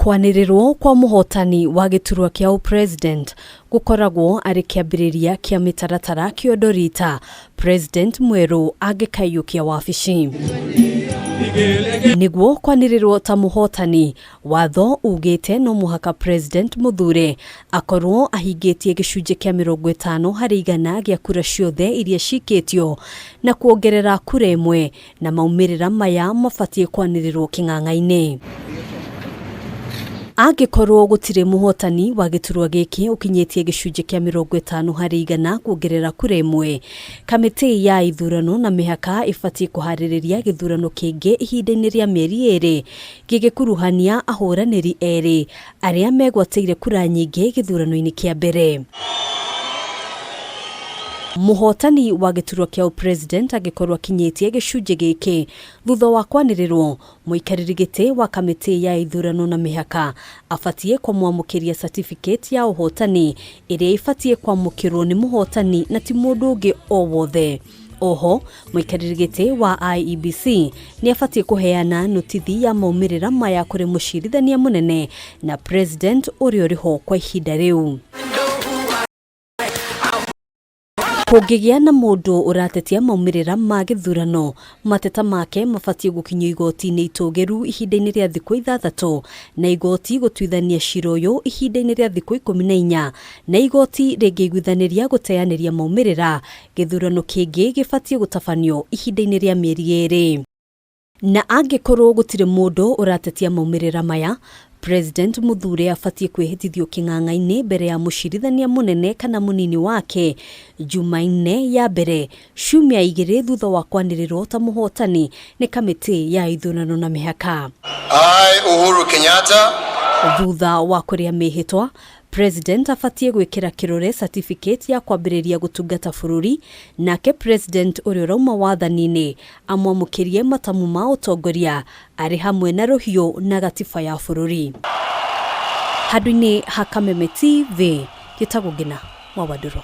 Kwanirirwo kwa muhotani wa giturwa kia upresident ukoragwo ari kiambiriria kia Mitaratara kiodorita president mweru angikehitithio wabici. Niguo kwanirirwo ta muhotani watho ugite no muhaka president muthure akorwo ahingitie gicunje kia 50 hari igana gia kura ciothe iria cikitio na kuongerera kura imwe na maumirira maya mafatie kwanirirwo king'ang'a-ini. Angikorwo gutire muhotani wa giturwa giki ukinyetie gicunje kia 50 hari igana kuongerera kura imwe, kamiti ya githurano na mihaka ifatie kuhaririria githurano kingi ihinda-ini ria mieri eri gigikuruhania ahuraniri eri aria megwateire kura nyingi githurano-ini kia mbere. Muhotani wa giturwa kia upresident agikorwa kinyetie gicunje giki thutha wa kwanirirwo muikariri giti wa kamiti ya githurano na mihaka afatie kumwamukiria certificate ya uhotani iria ifatie kwamukirwo ni muhotani na ti mundu ungi o wothe. Oho muikariri giti wa IEBC ni afatie kuheana notithi ya maumirira maya kuri mucirithania munene na president uria uriho kwa ihinda riu. Kungigia na mundu uratetia maumirira ma githurano mateta make mafatie gukinyio igoti-ini itogeru ihinda-ini ria thiku 6 na igoti gutwithania cira uyu ihinda-ini ria thiku 14 na igoti ringiguithaniria guteaniria maumirira githurano kingi gifatie gutafanio ihinda-ini ria mieri eri. Na angikorwo gutire mundu uratetia maumirira maya, president muthure afatie kwihitithio king'ang'a-ini mbere ya mucirithania munene kana munini wake Jumaine ya mbere ciumia 2 thutha wa kwanirirwo ta muhotani ni kamiti ya githurano na mihaka. Uhuru Kenyatta. Thutha wa kuria mihitwa, president afatie gwikira kirore certificate ya kwambiriria gutungata bururi, nake president uria rauma wathani-ini amwamukirie matamu ma utongoria ari hamwe na ruhiu na gatiba ya bururi. Handu-ini ha Kameme TV gitagwo Ngina wa Waduro.